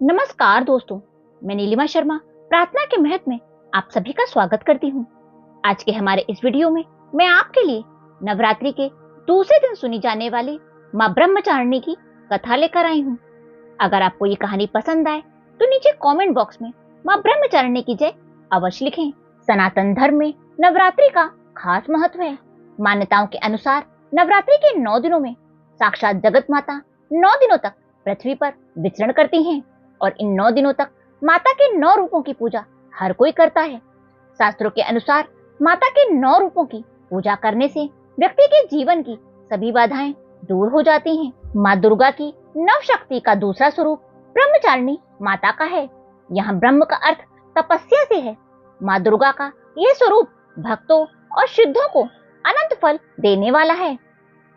नमस्कार दोस्तों, मैं नीलिमा शर्मा प्रार्थना के महत्व में आप सभी का स्वागत करती हूँ। आज के हमारे इस वीडियो में मैं आपके लिए नवरात्रि के दूसरे दिन सुनी जाने वाली माँ ब्रह्मचारिणी की कथा लेकर आई हूँ। अगर आपको ये कहानी पसंद आए तो नीचे कमेंट बॉक्स में माँ ब्रह्मचारिणी की जय अवश्य लिखें। सनातन धर्म में नवरात्रि का खास महत्व है। मान्यताओं के अनुसार नवरात्रि के 9 दिनों में साक्षात जगत माता 9 दिनों तक पृथ्वी पर विचरण करती हैं और इन 9 दिनों तक माता के 9 रूपों की पूजा हर कोई करता है। शास्त्रों के अनुसार माता के 9 रूपों की पूजा करने से व्यक्ति के जीवन की सभी बाधाएं दूर हो जाती हैं। माँ दुर्गा की नव शक्ति का दूसरा स्वरूप ब्रह्मचारिणी माता का है। यहाँ ब्रह्म का अर्थ तपस्या से है। माँ दुर्गा का यह स्वरूप भक्तों और सिद्धों को अनंत फल देने वाला है।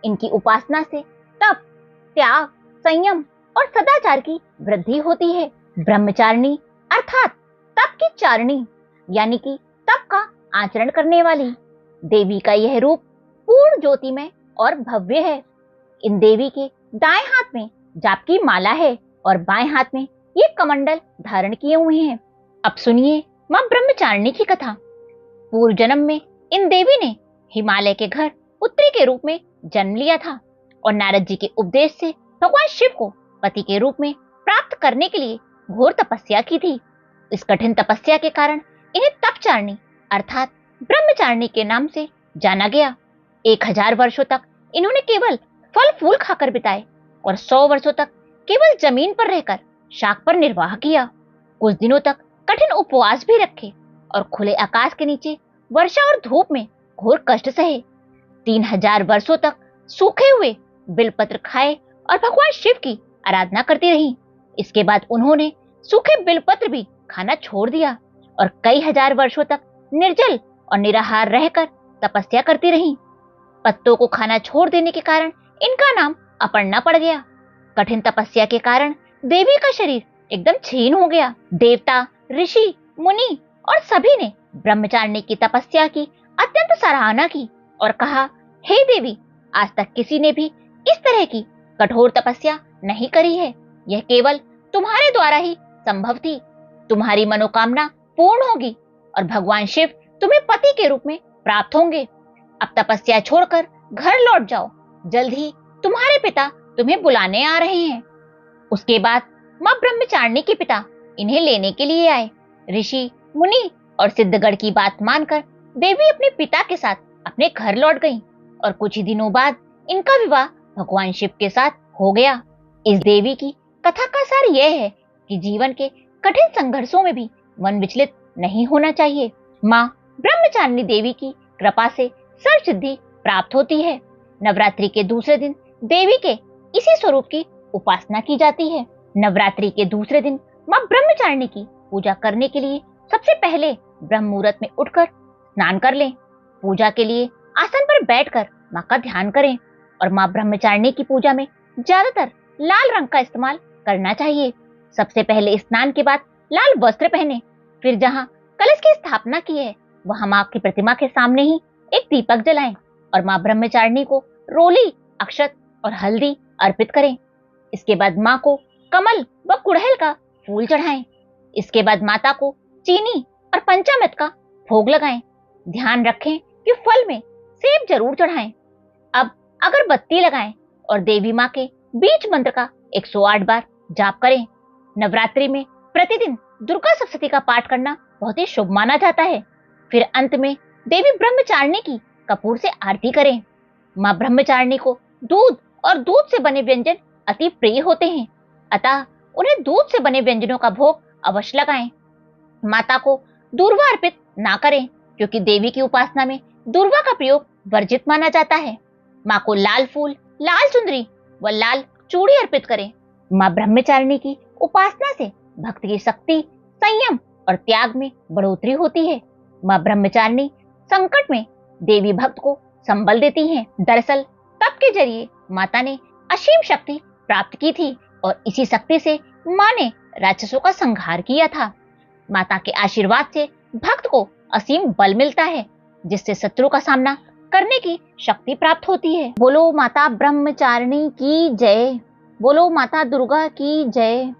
इनकी उपासना से तप, त्याग, संयम और सदाचार की वृद्धि होती है। ब्रह्मचारिणी अर्थात तप की चारिणी यानी कि तप का आचरण करने वाली देवी का यह रूप पूर्ण ज्योतिमय और भव्य है। इन देवी के दाएं हाथ में जाप की माला है और बाएं हाथ में ये कमंडल धारण किए हुए हैं। अब सुनिए माँ ब्रह्मचारिणी की कथा। पूर्व जन्म में इन देवी ने हिमालय के घर पुत्री के रूप में जन्म लिया था और नारद जी के उपदेश से भगवान शिव को पति के रूप में प्राप्त करने के लिए घोर तपस्या की थी। इस कठिन तपस्या के कारण इन्हें तपचारिणी अर्थात ब्रह्मचारिणी के नाम से जाना गया। 1000 वर्षों तक इन्होंने केवल फल फूल खाकर बिताए और 100 वर्षों तक केवल जमीन पर रहकर शाक पर निर्वाह किया। कुछ दिनों तक कठिन उपवास भी रखे और खुले आकाश के नीचे वर्षा और धूप में घोर कष्ट सहे। 3000 वर्षों तक सूखे हुए बिलपत्र खाए और भगवान शिव की आराधना करती रही। इसके बाद उन्होंने सूखे बिलपत्र भी खाना छोड़ दिया और कई हजार वर्षों तक निर्जल और निराहार रहकर तपस्या करती रही। पत्तों को खाना छोड़ देने के कारण इनका नाम अपर्णा पड़ गया। कठिन तपस्या के कारण देवी का शरीर एकदम क्षीण हो गया। देवता, ऋषि, मुनि और सभी ने ब्रह्मचारिणी की तपस्या की अत्यंत सराहना की और कहा, हे देवी, आज तक किसी ने भी इस तरह की कठोर तपस्या नहीं करी है। यह केवल तुम्हारे द्वारा ही संभव थी। तुम्हारी मनोकामना पूर्ण होगी और भगवान शिव तुम्हें पति के रूप में प्राप्त होंगे। अब तपस्या छोड़कर घर लौट जाओ। जल्द ही तुम्हारे पिता तुम्हें बुलाने आ रहे हैं। उसके बाद माँ ब्रह्मचारिणी के पिता इन्हें लेने के लिए आए। ऋषि, मुनि और सिद्धगण की बात मानकर देवी अपने पिता के साथ अपने घर लौट गईं और कुछ ही दिनों बाद इनका विवाह भगवान शिव के साथ हो गया। इस देवी की कथा का सार यह है कि जीवन के कठिन संघर्षों में भी मन विचलित नहीं होना चाहिए। माँ ब्रह्मचारिणी देवी की कृपा से सर्व सिद्धि प्राप्त होती है। नवरात्रि के दूसरे दिन देवी के इसी स्वरूप की उपासना की जाती है। नवरात्रि के दूसरे दिन माँ ब्रह्मचारिणी की पूजा करने के लिए सबसे पहले ब्रह्म मुहूर्त में उठकर स्नान कर लें। पूजा के लिए आसन पर बैठकर माँ का ध्यान करें और माँ ब्रह्मचारिणी की पूजा में ज्यादातर लाल रंग का इस्तेमाल करना चाहिए। सबसे पहले स्नान के बाद लाल वस्त्र पहने। फिर जहाँ कलश की स्थापना की है वहाँ माँ की प्रतिमा के सामने ही एक दीपक जलाएं और माँ ब्रह्मचारिणी को रोली, अक्षत और हल्दी अर्पित करें। इसके बाद माँ को कमल व गुड़हल का फूल चढ़ाएं। इसके बाद माता को चीनी और पंचामृत का भोग लगाएं। ध्यान रखें कि फल में सेब जरूर चढ़ाएं। अब अगरबत्ती लगाएं और देवी माँ के बीज मंत्र का 108 बार जाप करें। नवरात्रि में प्रतिदिन दुर्गा सप्तशती का पाठ करना बहुत ही शुभ माना जाता है। फिर अंत में देवी ब्रह्मचारिणी की कपूर से आरती करें। माँ ब्रह्मचारिणी को दूध और दूध से बने व्यंजन अति प्रिय होते हैं, अतः उन्हें दूध से बने व्यंजनों का भोग अवश्य लगाएं। माता को दूर्वा अर्पित ना करें क्योंकि देवी की उपासना में दूर्वा का प्रयोग वर्जित माना जाता है। माँ को लाल फूल, लाल चुंदरी व लाल चूड़ी अर्पित करें। माँ ब्रह्मचारिणी की उपासना से भक्त की शक्ति, संयम और त्याग में बढ़ोतरी होती है। माँ ब्रह्मचारिणी संकट में देवी भक्त को संबल देती हैं। दरअसल तप के जरिए माता ने असीम शक्ति प्राप्त की थी और इसी शक्ति से माँ ने राक्षसों का संहार किया था। माता के आशीर्वाद से भक्त को असीम बल मिलता है जिससे शत्रु का सामना करने की शक्ति प्राप्त होती है। बोलो माता ब्रह्मचारिणी की जय। बोलो माता दुर्गा की जय।